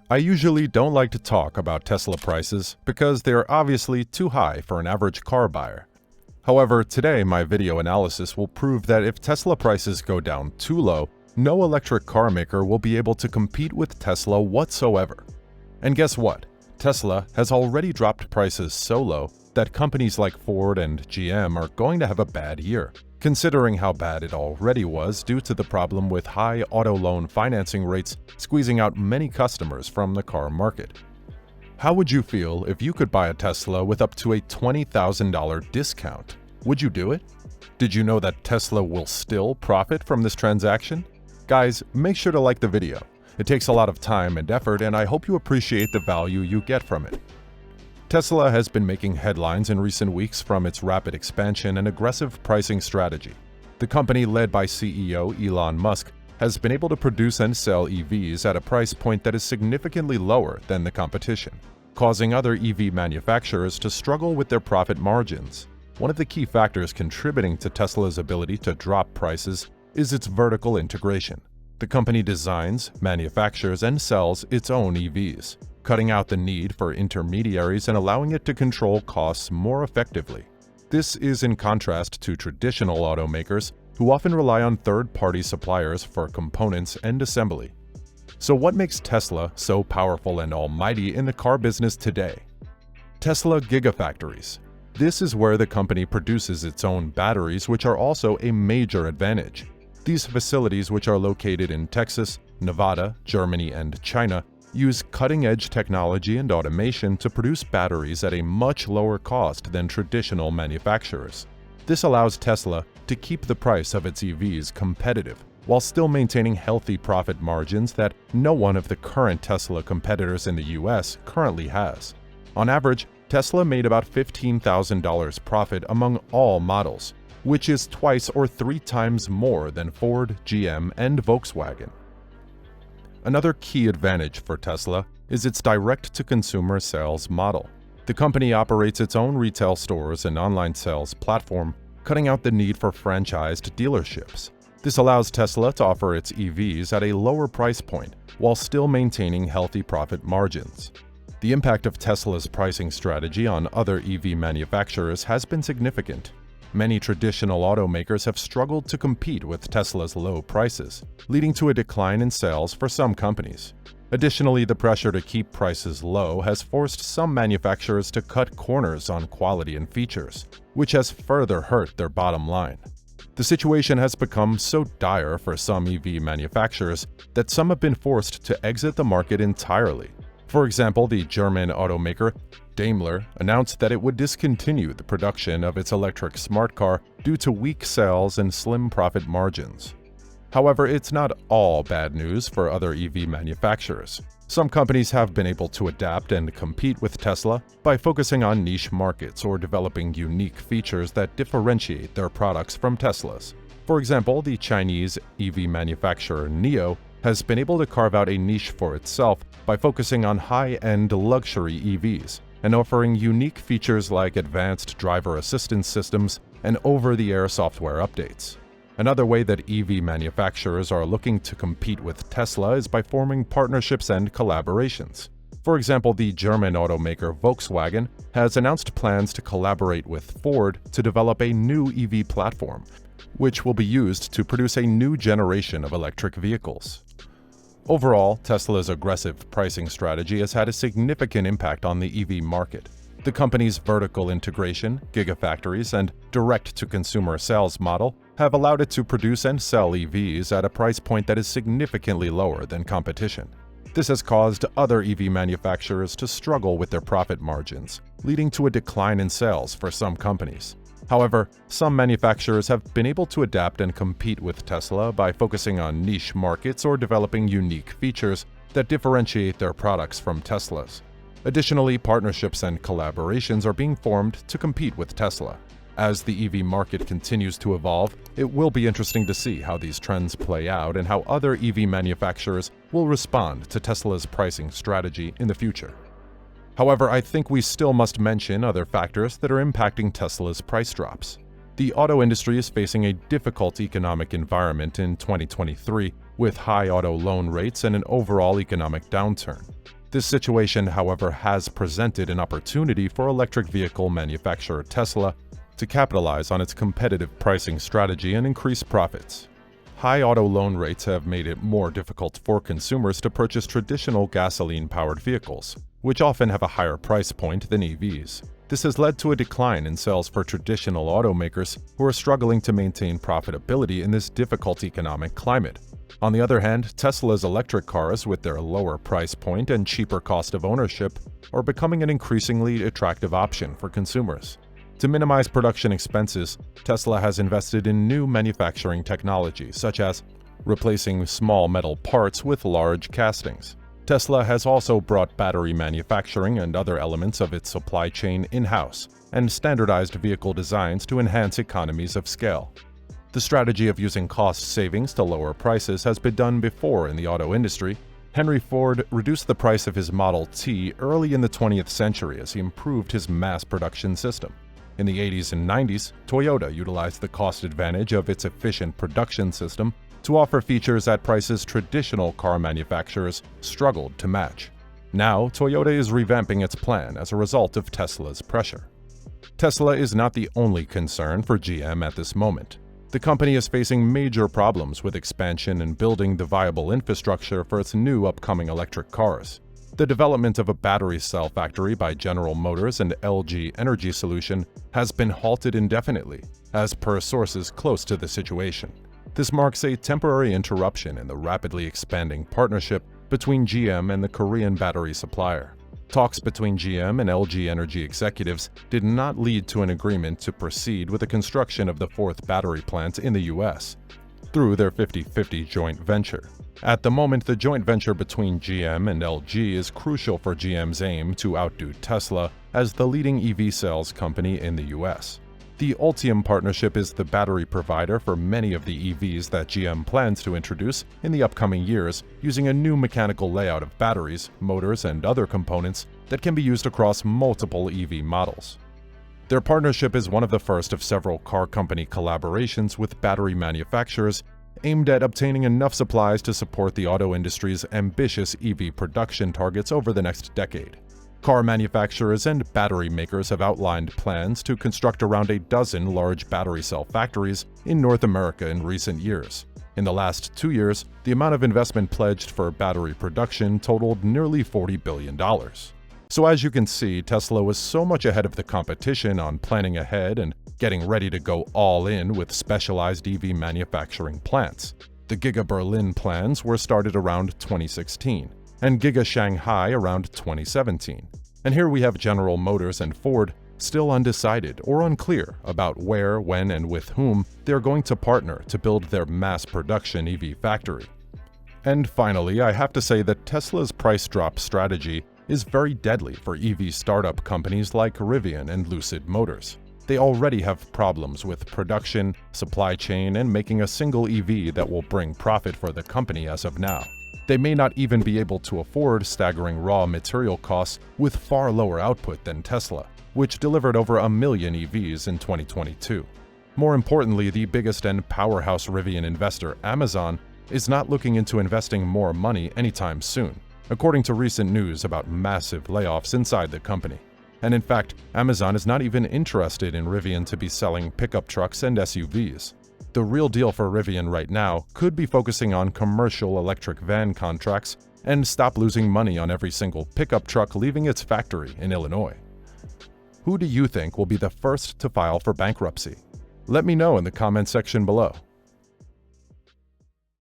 I usually don't like to talk about Tesla prices because they are obviously too high for an average car buyer. However, today my video analysis will prove that if Tesla prices go down too low, no electric car maker will be able to compete with Tesla whatsoever. And guess what? Tesla has already dropped prices so low that companies like Ford and GM are going to have a bad year, considering how bad it already was due to the problem with high auto loan financing rates squeezing out many customers from the car market. How would you feel if you could buy a Tesla with up to a $20,000 discount? Would you do it? Did you know that Tesla will still profit from this transaction? Guys, make sure to like the video. It takes a lot of time and effort, and I hope you appreciate the value you get from it. Tesla has been making headlines in recent weeks from its rapid expansion and aggressive pricing strategy. The company, led by CEO Elon Musk, has been able to produce and sell EVs at a price point that is significantly lower than the competition, causing other EV manufacturers to struggle with their profit margins. One of the key factors contributing to Tesla's ability to drop prices is its vertical integration. The company designs, manufactures, and sells its own EVs, cutting out the need for intermediaries and allowing it to control costs more effectively. This is in contrast to traditional automakers who often rely on third-party suppliers for components and assembly. So what makes Tesla so powerful and almighty in the car business today? Tesla Gigafactories. This is where the company produces its own batteries, which are also a major advantage. These facilities, which are located in Texas, Nevada, Germany, and China, use cutting-edge technology and automation to produce batteries at a much lower cost than traditional manufacturers. This allows Tesla to keep the price of its EVs competitive, while still maintaining healthy profit margins that no one of the current Tesla competitors in the US currently has. On average, Tesla made about $15,000 profit among all models, which is twice or 3 times more than Ford, GM, and Volkswagen. Another key advantage for Tesla is its direct-to-consumer sales model. The company operates its own retail stores and online sales platform, cutting out the need for franchised dealerships. This allows Tesla to offer its EVs at a lower price point while still maintaining healthy profit margins. The impact of Tesla's pricing strategy on other EV manufacturers has been significant. Many traditional automakers have struggled to compete with Tesla's low prices, leading to a decline in sales for some companies. Additionally, the pressure to keep prices low has forced some manufacturers to cut corners on quality and features, which has further hurt their bottom line. The situation has become so dire for some EV manufacturers that some have been forced to exit the market entirely. For example, the German automaker Daimler announced that it would discontinue the production of its electric smart car due to weak sales and slim profit margins. However, it's not all bad news for other EV manufacturers. Some companies have been able to adapt and compete with Tesla by focusing on niche markets or developing unique features that differentiate their products from Tesla's. For example, the Chinese EV manufacturer NIO has been able to carve out a niche for itself by focusing on high-end luxury EVs and offering unique features like advanced driver assistance systems and over-the-air software updates. Another way that EV manufacturers are looking to compete with Tesla is by forming partnerships and collaborations. For example, the German automaker Volkswagen has announced plans to collaborate with Ford to develop a new EV platform, which will be used to produce a new generation of electric vehicles. Overall, Tesla's aggressive pricing strategy has had a significant impact on the EV market. The company's vertical integration, gigafactories, and direct-to-consumer sales model have allowed it to produce and sell EVs at a price point that is significantly lower than competition. This has caused other EV manufacturers to struggle with their profit margins, leading to a decline in sales for some companies. However, some manufacturers have been able to adapt and compete with Tesla by focusing on niche markets or developing unique features that differentiate their products from Tesla's. Additionally, partnerships and collaborations are being formed to compete with Tesla. As the EV market continues to evolve, it will be interesting to see how these trends play out and how other EV manufacturers will respond to Tesla's pricing strategy in the future. However, I think we still must mention other factors that are impacting Tesla's price drops. The auto industry is facing a difficult economic environment in 2023, with high auto loan rates and an overall economic downturn. This situation, however, has presented an opportunity for electric vehicle manufacturer Tesla to capitalize on its competitive pricing strategy and increase profits. High auto loan rates have made it more difficult for consumers to purchase traditional gasoline-powered vehicles, which often have a higher price point than EVs. This has led to a decline in sales for traditional automakers who are struggling to maintain profitability in this difficult economic climate. On the other hand, Tesla's electric cars, with their lower price point and cheaper cost of ownership, are becoming an increasingly attractive option for consumers. To minimize production expenses, Tesla has invested in new manufacturing technology, such as replacing small metal parts with large castings. Tesla has also brought battery manufacturing and other elements of its supply chain in-house and standardized vehicle designs to enhance economies of scale. The strategy of using cost savings to lower prices has been done before in the auto industry. Henry Ford reduced the price of his Model T early in the 20th century as he improved his mass production system. In the 80s and 90s, Toyota utilized the cost advantage of its efficient production system to offer features at prices traditional car manufacturers struggled to match. Now, Toyota is revamping its plan as a result of Tesla's pressure. Tesla is not the only concern for GM at this moment. The company is facing major problems with expansion and building the viable infrastructure for its new upcoming electric cars. The development of a battery cell factory by General Motors and LG Energy Solution has been halted indefinitely, as per sources close to the situation. This marks a temporary interruption in the rapidly expanding partnership between GM and the Korean battery supplier. Talks between GM and LG Energy executives did not lead to an agreement to proceed with the construction of the fourth battery plant in the US through their 50-50 joint venture. At the moment, the joint venture between GM and LG is crucial for GM's aim to outdo Tesla as the leading EV sales company in the US. The Ultium partnership is the battery provider for many of the EVs that GM plans to introduce in the upcoming years, using a new mechanical layout of batteries, motors, and other components that can be used across multiple EV models. Their partnership is one of the first of several car company collaborations with battery manufacturers aimed at obtaining enough supplies to support the auto industry's ambitious EV production targets over the next decade. Car manufacturers and battery makers have outlined plans to construct around a dozen large battery cell factories in North America in recent years. In the last 2 years, the amount of investment pledged for battery production totaled nearly $40 billion. So as you can see, Tesla was so much ahead of the competition on planning ahead and getting ready to go all in with specialized EV manufacturing plants. The Giga Berlin plans were started around 2016. And Giga Shanghai around 2017. And here we have General Motors and Ford still undecided or unclear about where, when, and with whom they're going to partner to build their mass production EV factory. And finally, I have to say that Tesla's price drop strategy is very deadly for EV startup companies like Rivian and Lucid Motors. They already have problems with production, supply chain, and making a single EV that will bring profit for the company as of now. They may not even be able to afford staggering raw material costs with far lower output than Tesla, which delivered over 1 million EVs in 2022. More importantly, the biggest and powerhouse Rivian investor, Amazon, is not looking into investing more money anytime soon, according to recent news about massive layoffs inside the company. And in fact, Amazon is not even interested in Rivian to be selling pickup trucks and SUVs. The real deal for Rivian right now could be focusing on commercial electric van contracts and stop losing money on every single pickup truck leaving its factory in Illinois. Who do you think will be the first to file for bankruptcy? Let me know in the comment section below.